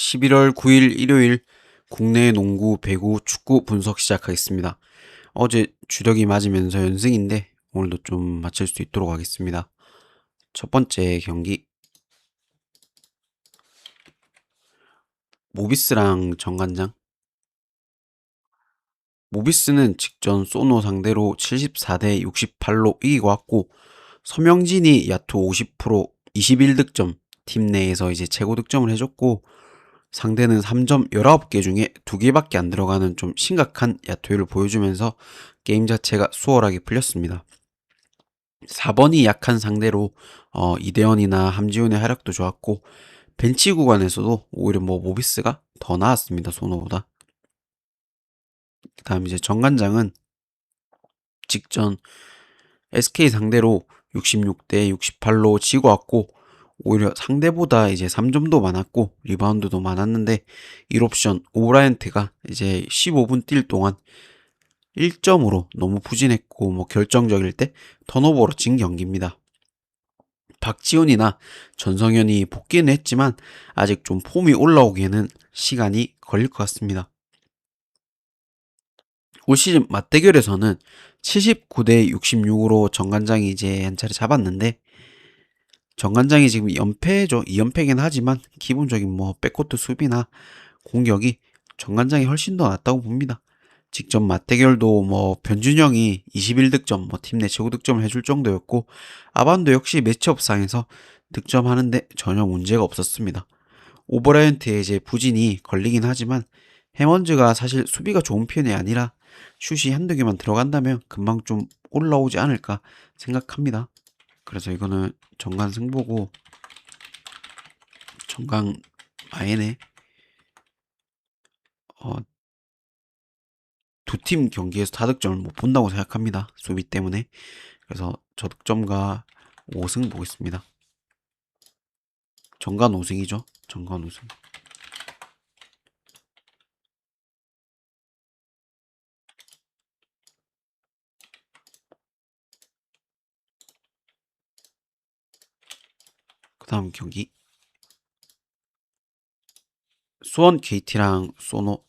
11월 9일 일요일 국내 농구, 배구, 축구 분석 시작하겠습니다. 어제 주력이 맞으면서 연승인데 오늘도 좀 맞출 수 있도록 하겠습니다. 첫 번째 경기 모비스랑 정관장. 모비스는 직전 소노 상대로 74대 68로 이기고 왔고 서명진이 야투 50%, 21득점, 팀 내에서 이제 최고 득점을 해줬고 상대는 3점 19개 중에 2개밖에 안 들어가는 좀 심각한 야투율을 보여주면서 게임 자체가 수월하게 풀렸습니다. 4번이 약한 상대로 이대현이나 함지훈의 활약도 좋았고 벤치 구간에서도 오히려 모비스가 더 나았습니다. 소노보다. 그 다음 이제 정관장은 직전 SK 상대로 66대 68로 지고 왔고 오히려 상대보다 이제 3점도 많았고 리바운드도 많았는데 1옵션 오브라이언트가 이제 15분 뛸 동안 1점으로 너무 부진했고 결정적일 때 턴오버로 진 경기입니다. 박지훈이나 전성현이 복귀는 했지만 아직 좀 폼이 올라오기에는 시간이 걸릴 것 같습니다. 올 시즌 맞대결에서는 79대 66으로 정관장이 이제 한 차례 잡았는데 정관장이 지금 연패죠. 2연패긴 하지만 기본적인 백코트 수비나 공격이 정관장이 훨씬 더 낫다고 봅니다. 직전 맞대결도 변준영이 21득점, 팀 내 최고 득점을 해줄 정도였고 아반도 역시 매치업상에서 득점하는데 전혀 문제가 없었습니다. 오버라이언트의 이제 부진이 걸리긴 하지만 해먼즈가 사실 수비가 좋은 편이 아니라 슛이 한두 개만 들어간다면 금방 좀 올라오지 않을까 생각합니다. 그래서 이거는 정관 승보고 정강 마인의 두 팀 경기에서 타득점을 못 본다고 생각합니다. 수비 때문에. 그래서 저득점과 5승 보겠습니다. 정관 5승이죠. 정관 5승. 그 다음 경기 수원 KT랑 소노.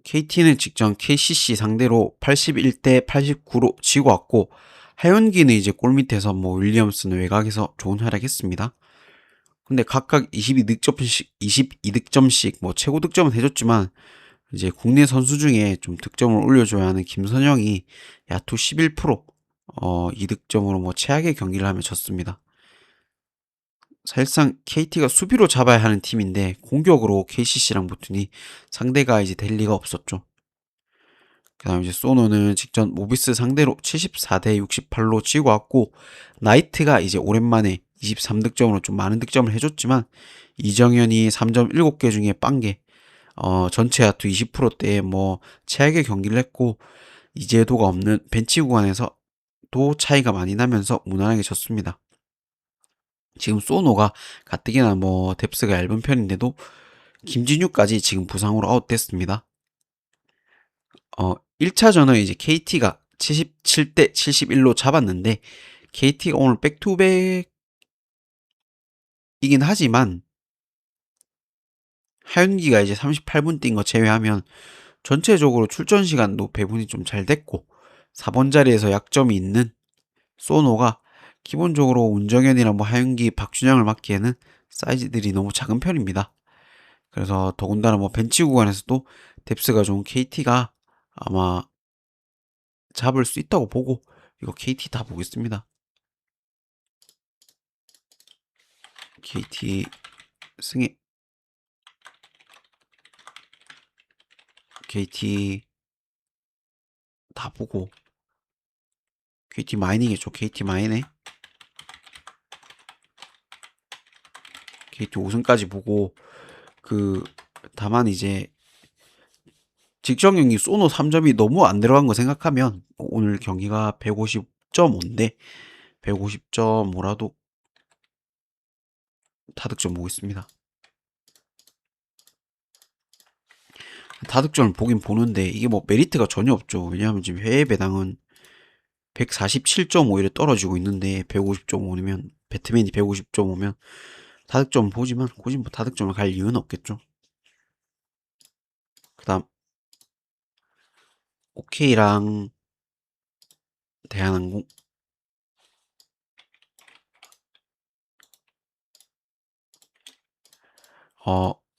KT는 직전 KCC 상대로 81대 89로 지고 왔고 하윤기는 이제 골밑에서 윌리엄슨 외곽에서 좋은 활약했습니다. 근데 각각 22득점씩 최고 득점은 해줬지만 이제 국내 선수 중에 좀 득점을 올려줘야 하는 김선영이 야투 11%, 2득점으로 최악의 경기를 하며 졌습니다. 사실상 KT가 수비로 잡아야 하는 팀인데 공격으로 KCC랑 붙으니 상대가 이제 될 리가 없었죠. 그 다음 이제 소노는 직전 모비스 상대로 74대 68로 지고 왔고 나이트가 이제 오랜만에 23득점으로 좀 많은 득점을 해줬지만 이정현이 3점 7개 중에 빵개, 전체 야투 20%대에 최악의 경기를 했고 이제도가 없는 벤치 구간에서 도 차이가 많이 나면서 무난하게 졌습니다. 지금 소노가 가뜩이나 뎁스가 얇은 편인데도 김진유까지 지금 부상으로 아웃됐습니다. 1차전은 이제 KT가 77대 71로 잡았는데 KT가 오늘 백투백이긴 하지만 하윤기가 이제 38분 뛴 거 제외하면 전체적으로 출전 시간도 배분이 좀 잘 됐고 4번 자리에서 약점이 있는 소노가 기본적으로 운정현이나 하윤기, 박준영을 맡기에는 사이즈들이 너무 작은 편입니다. 그래서 더군다나 벤치 구간에서도 뎁스가 좋은 KT가 아마 잡을 수 있다고 보고 이거 KT 다 보겠습니다. KT 승리. KT 다 보고 KT 마이닝이죠. KT 마이네. KT 5승까지 보고 다만 이제 직전 경기 소노 3점이 너무 안 들어간 거 생각하면 오늘 경기가 150.5인데 150.5라도 타득점 보겠습니다. 타득점을 보긴 보는데 이게 메리트가 전혀 없죠. 왜냐하면 지금 해외 배당은 147.5에 떨어지고 있는데 150.5면 배트맨이 150.5면 다득점 보지만 굳이 뭐 다득점을 갈 이유는 없겠죠. 그다음 OK랑 대한항공.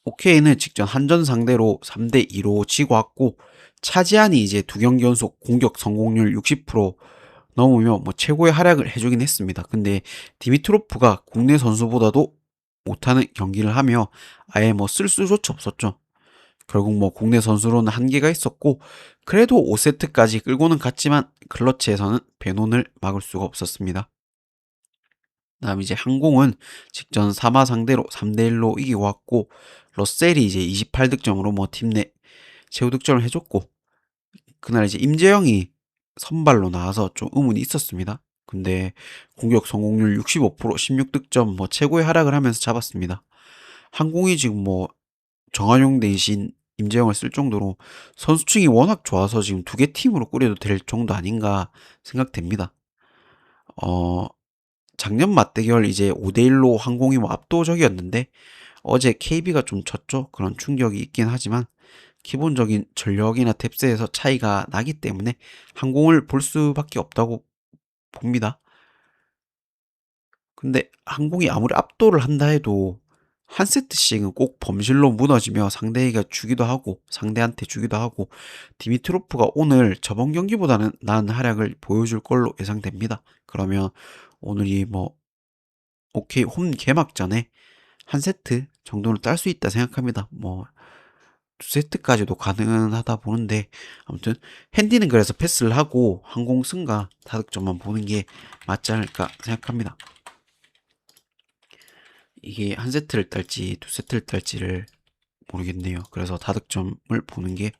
OK는 직전 한전 상대로 3대 2로 지고 왔고 차지한이 이제 두 경기 연속 공격 성공률 60% 넘으며 뭐 최고의 활약을 해주긴 했습니다. 근데 디미트로프가 국내 선수보다도 못하는 경기를 하며 아예 뭐 쓸 수조차 없었죠. 결국 뭐 국내 선수로는 한계가 있었고 그래도 5세트까지 끌고는 갔지만 클러치에서는 베논을 막을 수가 없었습니다. 다음 이제 항공은 직전 3화 상대로 3대1로 이기고 왔고 러셀이 이제 28득점으로 뭐 팀 내 최고 득점을 해줬고 그날 이제 임재영이 선발로 나와서 좀 의문이 있었습니다. 근데 공격 성공률 65%, 16득점 뭐 최고의 활약을 하면서 잡았습니다. 항공이 지금 뭐 정한용 대신 임재영을 쓸 정도로 선수층이 워낙 좋아서 지금 두 개 팀으로 꾸려도 될 정도 아닌가 생각됩니다. 어, 작년 맞대결 이제 5대1로 항공이 뭐 압도적이었는데 어제 KB가 좀 졌죠. 그런 충격이 있긴 하지만 기본적인 전력이나 뎁스에서 차이가 나기 때문에 항공을 볼 수밖에 없다고 봅니다. 근데 항공이 아무리 압도를 한다 해도 한 세트씩은 꼭 범실로 무너지며 상대에게 주기도 하고 상대한테 주기도 하고 디미트로프가 오늘 저번 경기보다는 나은 활약을 보여줄 걸로 예상됩니다. 그러면 오늘이 뭐 오케이 홈 개막전에 한 세트 정도는 딸 수 있다 생각합니다. 뭐 두 세트까지도 가능하다 보는데 아무튼 핸디는 그래서 패스를 하고 항공 승과 다득점만 보는 게 맞지 않을까 생각합니다. 이게 한 세트를 딸지 두 세트를 딸지를 모르겠네요. 그래서 다득점을 보는 게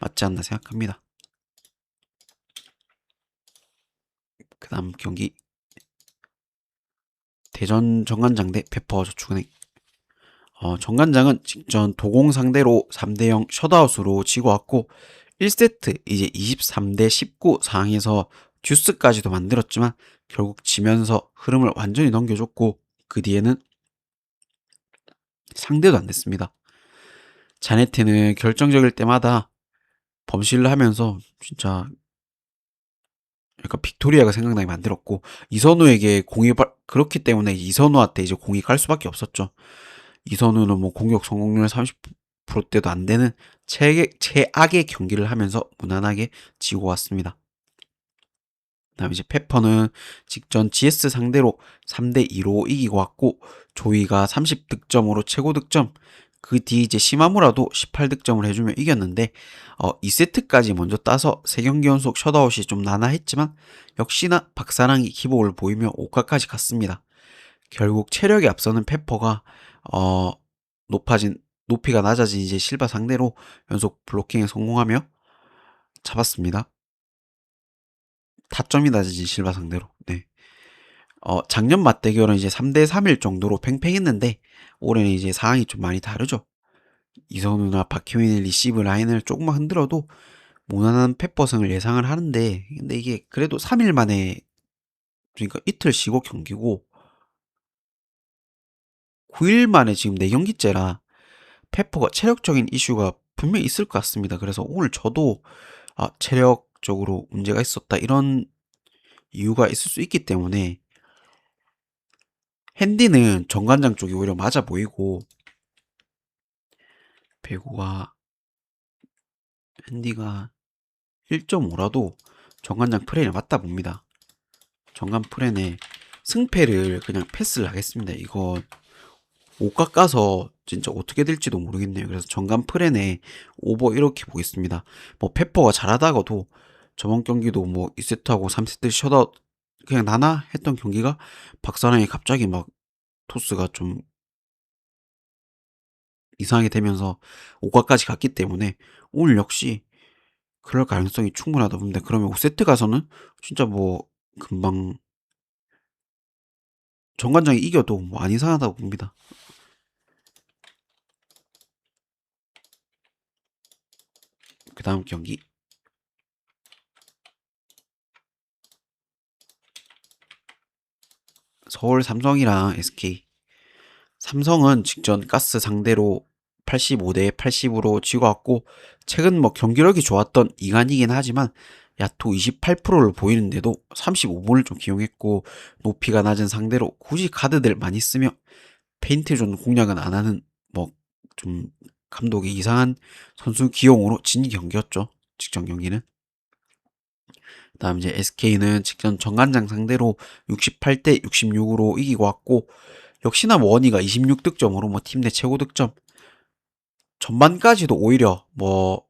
맞지 않나 생각합니다. 그 다음 경기 대전 정관장 대 페퍼저축은행. 정관장은 직전 도공 상대로 3대0 셧아웃으로 지고 왔고 1세트 이제 23대 19 상황에서 듀스까지도 만들었지만 결국 지면서 흐름을 완전히 넘겨줬고 그 뒤에는 상대도 안 됐습니다. 자네트는 결정적일 때마다 범실을 하면서 진짜 약간 빅토리아가 생각나게 만들었고 이선우에게 그렇기 때문에 이선우한테 이제 공이 갈 수밖에 없었죠. 이선우는 뭐 공격 성공률 30%대도 안 되는 최악의 경기를 하면서 무난하게 지고 왔습니다. 그다음 이제 페퍼는 직전 GS 상대로 3대 2로 이기고 왔고 조이가 30득점으로 최고 득점 그 뒤 이제 시마무라도 18득점을 해주며 이겼는데 2세트까지 먼저 따서 3경기 연속 셧아웃이 좀 나나했지만 역시나 박사랑이 기복을 보이며 5카까지 갔습니다. 결국 체력이 앞서는 페퍼가 어 높아진 높이가 낮아진 이제 실바 상대로 연속 블로킹에 성공하며 잡았습니다. 타점이 낮아진 실바 상대로. 네. 작년 맞대결은 이제 3대 3일 정도로 팽팽했는데 올해는 이제 상황이 좀 많이 다르죠. 이선우나 박효인의 리시브 라인을 조금만 흔들어도 무난한 페퍼승을 예상을 하는데 근데 이게 그래도 3일 만에 그러니까 이틀 쉬고 경기고 9일 만에 지금 4경기째라 페퍼가 체력적인 이슈가 분명히 있을 것 같습니다. 그래서 오늘 저도 체력적으로 문제가 있었다 이런 이유가 있을 수 있기 때문에 핸디는 정관장 쪽이 오히려 맞아 보이고 배구가 핸디가 1.5라도 정관장 프레임에 맞다 봅니다. 정관 프레임에 승패를 그냥 패스를 하겠습니다. 이거 못 깎아서 진짜 어떻게 될지도 모르겠네요. 그래서 정관 프렌에 오버 이렇게 보겠습니다. 뭐 페퍼가 잘하다가도 저번 경기도 뭐 2세트하고 3세트 셧아웃 그냥 나나 했던 경기가 박사랑이 갑자기 막 토스가 좀 이상하게 되면서 5가까지 갔기 때문에 오늘 역시 그럴 가능성이 충분하다 봅니다. 그러면 5세트 가서는 진짜 뭐 금방 정관장이 이겨도 뭐 안 이상하다고 봅니다. 그 다음 경기 서울 삼성이랑 SK 삼성은 직전 가스 상대로 85대 80으로 지고 왔고 최근 뭐 경기력이 좋았던 이간이긴 하지만 야투 28%를 보이는데도 35분을 좀 기용했고 높이가 낮은 상대로 굳이 카드들 많이 쓰며 페인트존 공략은 안 하는 뭐 좀 감독이 이상한 선수 기용으로 진 경기였죠. 직전 경기는. 그다음 이제 SK는 직전 정관장 상대로 68대 66으로 이기고 왔고 역시나 뭐 원희가 26득점으로 뭐 팀 내 최고 득점. 전반까지도 오히려 뭐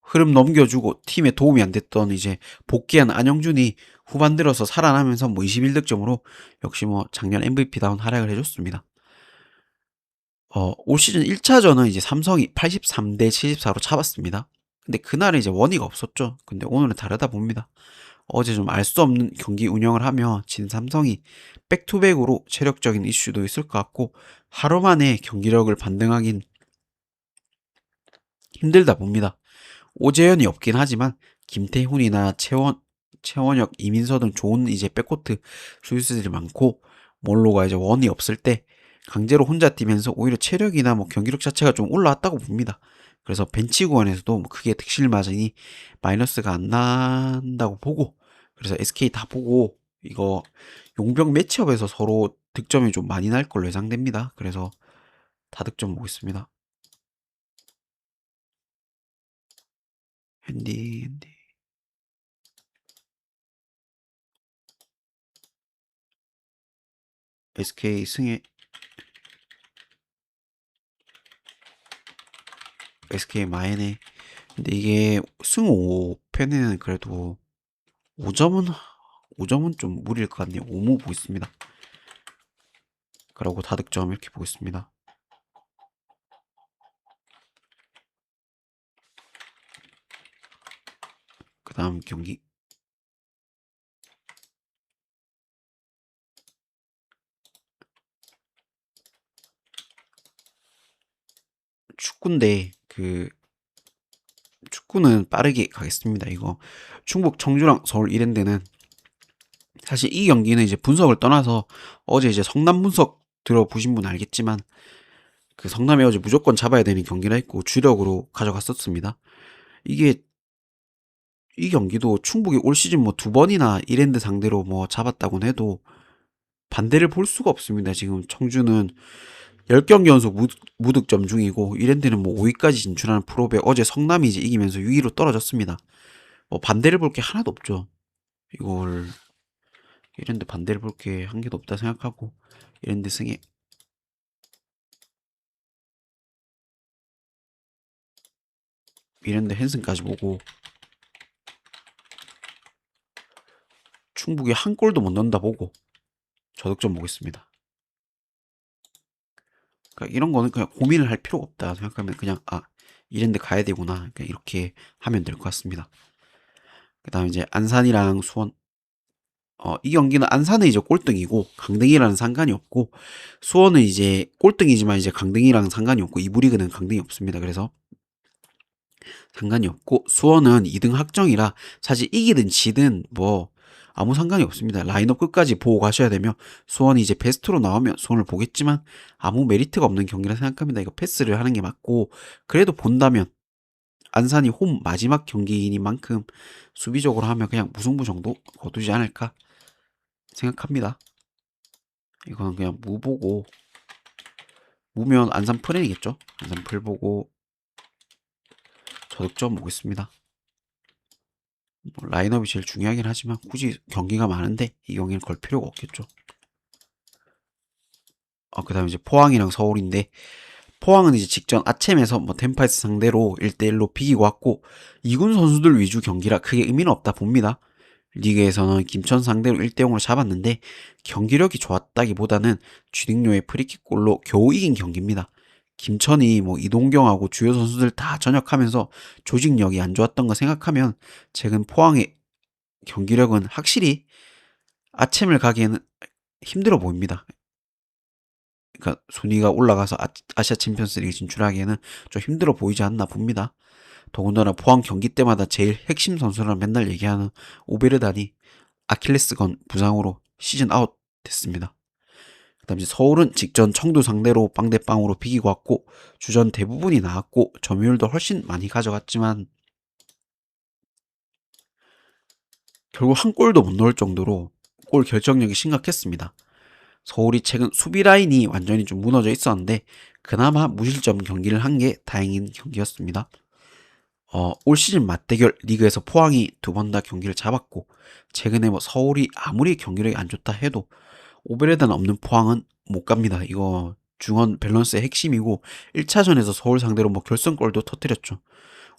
흐름 넘겨주고 팀에 도움이 안 됐던 이제 복귀한 안영준이 후반 들어서 살아나면서 뭐 21득점으로 역시 뭐 작년 MVP다운 활약을 해줬습니다. 올 시즌 1차전은 이제 삼성이 83대 74로 잡았습니다. 근데 그날은 이제 원희가 없었죠. 근데 오늘은 다르다 봅니다. 어제 좀 알 수 없는 경기 운영을 하며 진 삼성이 백투백으로 체력적인 이슈도 있을 것 같고 하루 만에 경기력을 반등하긴 힘들다 봅니다. 오재현이 없긴 하지만 김태훈이나 최원혁, 이민서 등 좋은 이제 백코트 수비수들이 많고 몰로가 이제 원이 없을 때 강제로 혼자 뛰면서 오히려 체력이나 뭐 경기력 자체가 좀 올라왔다고 봅니다. 그래서 벤치 구간에서도 뭐 크게 득실 마진이 마이너스가 안 난다고 보고 그래서 SK 다 보고 이거 용병 매치업에서 서로 득점이 좀 많이 날 걸로 예상됩니다. 그래서 다득점 보겠습니다. 핸디 SK 승에 SK 마이네. 근데 이게 승 5패는 그래도 5점은 5점은 좀 무리일 것 같네요. 5무 보겠습니다. 그러고 다득점 이렇게 보겠습니다. 그 다음 경기 축구인데 그 축구는 빠르게 가겠습니다. 이거 충북 청주랑 서울 이랜드는 사실 이 경기는 이제 분석을 떠나서 어제 이제 성남 분석 들어보신 분 알겠지만 그 성남이 어제 무조건 잡아야 되는 경기라 했고 주력으로 가져갔었습니다. 이게 이 경기도 충북이 올 시즌 뭐 두 번이나 이랜드 상대로 뭐 잡았다곤 해도 반대를 볼 수가 없습니다. 지금 청주는 10경기 연속 무득점 중이고 이랜드는 뭐 5위까지 진출하는 프로배 어제 성남이 이제 이기면서 6위로 떨어졌습니다. 뭐 반대를 볼 게 하나도 없죠. 이걸 이랜드 반대를 볼 게 한 개도 없다 생각하고 이랜드 승에 이랜드 헨슨까지 보고 충북이 한 골도 못 넣는다 보고 저득점 보겠습니다. 그러니까 이런 거는 그냥 고민을 할 필요가 없다 생각하면 그냥 이랜드 가야 되구나 그냥 이렇게 하면 될 것 같습니다. 그다음 이제 안산이랑 수원 이 경기는 안산은 이제 꼴등이고 강등이라는 상관이 없고 수원은 이제 꼴등이지만 이제 강등이랑 상관이 없고 이부 리그는 강등이 없습니다. 그래서 상관이 없고 수원은 2등 확정이라 사실 이기든 지든 뭐 아무 상관이 없습니다. 라인업 끝까지 보고 가셔야 되며 수원이 이제 베스트로 나오면 수원을 보겠지만 아무 메리트가 없는 경기라 생각합니다. 이거 패스를 하는 게 맞고 그래도 본다면 안산이 홈 마지막 경기이니만큼 수비적으로 하면 그냥 무승부 정도 거두지 않을까 생각합니다. 이거는 그냥 무 보고 무면 안산 프랜이겠죠. 안산 풀 보고 저득점 보겠습니다. 뭐 라인업이 제일 중요하긴 하지만 굳이 경기가 많은데 이 경기는 걸 필요가 없겠죠. 그 다음에 이제 포항이랑 서울인데 포항은 이제 직전 아챔에서 뭐 템파이스 상대로 1대1로 비기고 왔고 2군 선수들 위주 경기라 크게 의미는 없다 봅니다. 리그에서는 김천 상대로 1대0으로 잡았는데 경기력이 좋았다기보다는 쥐딩요의 프리킥골로 겨우 이긴 경기입니다. 김천이 뭐 이동경하고 주요 선수들 다 전역하면서 조직력이 안 좋았던 거 생각하면 최근 포항의 경기력은 확실히 아챔을 가기에는 힘들어 보입니다. 그러니까 순위가 올라가서 아시아 챔피언스리그 진출하기에는 좀 힘들어 보이지 않나 봅니다. 더군다나 포항 경기 때마다 제일 핵심 선수라 맨날 얘기하는 오베르단이 아킬레스건 부상으로 시즌 아웃 됐습니다. 그다음 이제 서울은 직전 청도 상대로 빵대빵으로 비기고 왔고 주전 대부분이 나왔고 점유율도 훨씬 많이 가져갔지만 결국 한 골도 못 넣을 정도로 골 결정력이 심각했습니다. 서울이 최근 수비 라인이 완전히 좀 무너져 있었는데 그나마 무실점 경기를 한 게 다행인 경기였습니다. 올 시즌 맞대결 리그에서 포항이 두 번 다 경기를 잡았고 최근에 뭐 서울이 아무리 경기력이 안 좋다 해도 오베레단 없는 포항은 못 갑니다. 이거 중원 밸런스의 핵심이고 1차전에서 서울 상대로 뭐 결승골도 터뜨렸죠.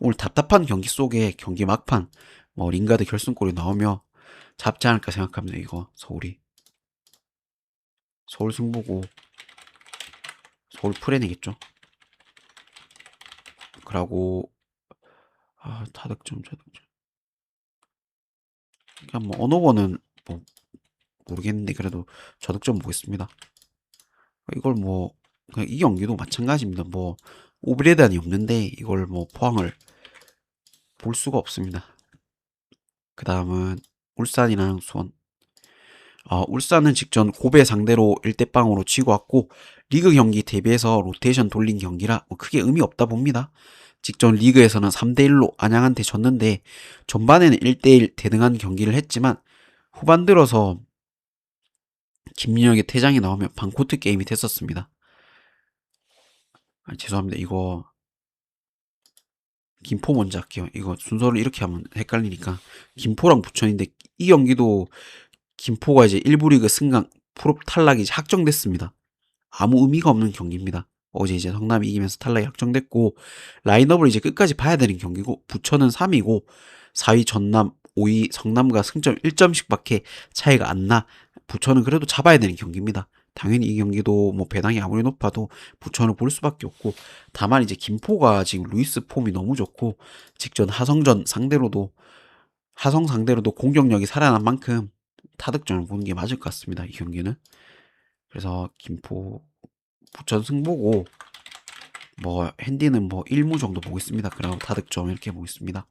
오늘 답답한 경기 속에 경기 막판 뭐 링가드 결승골이 나오며 잡지 않을까 생각합니다. 이거 서울 승부고 서울 풀해내겠죠. 그러고 타득점 저득점. 그냥 뭐 어느 거는 뭐 모르겠는데 그래도 저득점 보겠습니다. 이걸 뭐 그냥 이 경기도 마찬가지입니다. 뭐 오브레단이 없는데 이걸 뭐 포항을 볼 수가 없습니다. 그 다음은 울산이랑 수원. 울산은 직전 고베 상대로 1대0으로 치고 왔고 리그 경기 대비해서 로테이션 돌린 경기라 뭐 크게 의미 없다 봅니다. 직전 리그에서는 3대1로 안양한테 졌는데 전반에는 1대1 대등한 경기를 했지만 후반 들어서 김민혁의 퇴장이 나오면 반코트 게임이 됐었습니다. 죄송합니다. 이거 김포 먼저 할게요. 이거 순서를 이렇게 하면 헷갈리니까 김포랑 부천인데 이 경기도 김포가 이제 1부 리그 승강 프로 탈락이 이제 확정됐습니다. 아무 의미가 없는 경기입니다. 어제 이제 성남이 이기면서 탈락이 확정됐고 라인업을 이제 끝까지 봐야 되는 경기고 부천은 3위고 4위 전남 5위 성남과 승점 1점씩밖에 차이가 안 나. 부천은 그래도 잡아야 되는 경기입니다. 당연히 이 경기도 뭐 배당이 아무리 높아도 부천을 볼 수밖에 없고 다만 이제 김포가 지금 루이스 폼이 너무 좋고 직전 하성전 상대로도 하성 상대로도 공격력이 살아난 만큼 타득점을 보는 게 맞을 것 같습니다. 이 경기는. 그래서 김포 부천 승보고 뭐 핸디는 뭐 1무 정도 보겠습니다. 그리고 타득점 이렇게 보겠습니다.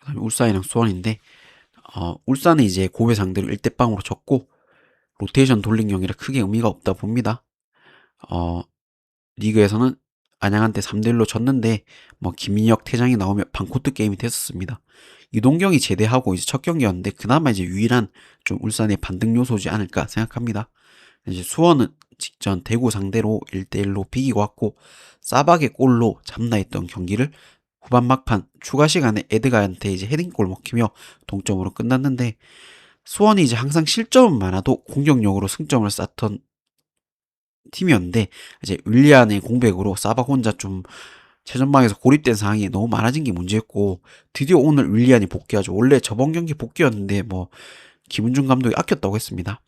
그다음에 울산이랑 수원인데 울산은 이제 고베 상대로 1대0으로 졌고 로테이션 돌린 경기라 크게 의미가 없다 봅니다. 어, 리그에서는 안양한테 3대1로 졌는데 뭐 김민혁 퇴장이 나오며 반코트 게임이 됐었습니다. 이동경이 제대하고 이제 첫 경기였는데 그나마 이제 유일한 좀 울산의 반등 요소지 않을까 생각합니다. 이제 수원은 직전 대구 상대로 1대1로 비기고 왔고 싸박의 골로 잡나 했던 경기를 후반 막판 추가 시간에 에드가한테 이제 헤딩골 먹히며 동점으로 끝났는데 수원이 이제 항상 실점은 많아도 공격력으로 승점을 쌓던 팀이었는데 이제 윌리안의 공백으로 사박 혼자 좀 최전방에서 고립된 상황이 너무 많아진 게 문제였고 드디어 오늘 윌리안이 복귀하죠. 원래 저번 경기 복귀였는데 뭐 김은중 감독이 아꼈다고 했습니다.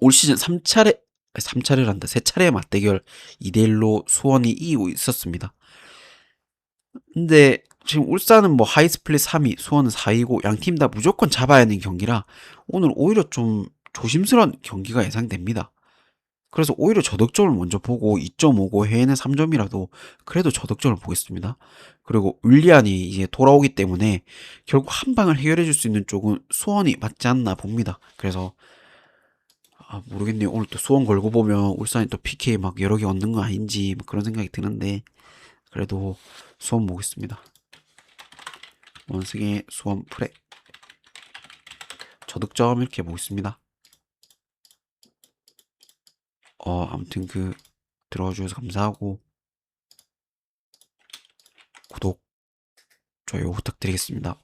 올 시즌 3차례란다. 3차례 맞대결 2대1로 수원이 이기고 있었습니다. 근데 지금 울산은 뭐 하이스플릿 3위, 수원은 4위고 양 팀 다 무조건 잡아야 하는 경기라 오늘 오히려 좀 조심스러운 경기가 예상됩니다. 그래서 오히려 저득점을 먼저 보고 2.5고 해외는 3점이라도 그래도 저득점을 보겠습니다. 그리고 윌리안이 이제 돌아오기 때문에 결국 한 방을 해결해 줄 수 있는 쪽은 수원이 맞지 않나 봅니다. 그래서 모르겠네요. 오늘 또 수원 걸고 보면 울산이 또 PK 막 여러 개 얻는 거 아닌지 뭐 그런 생각이 드는데 그래도 수원 보겠습니다. 원승의 수원 프레 저득점 이렇게 보겠습니다. 아무튼 들어와 주셔서 감사하고 구독, 좋아요 부탁드리겠습니다.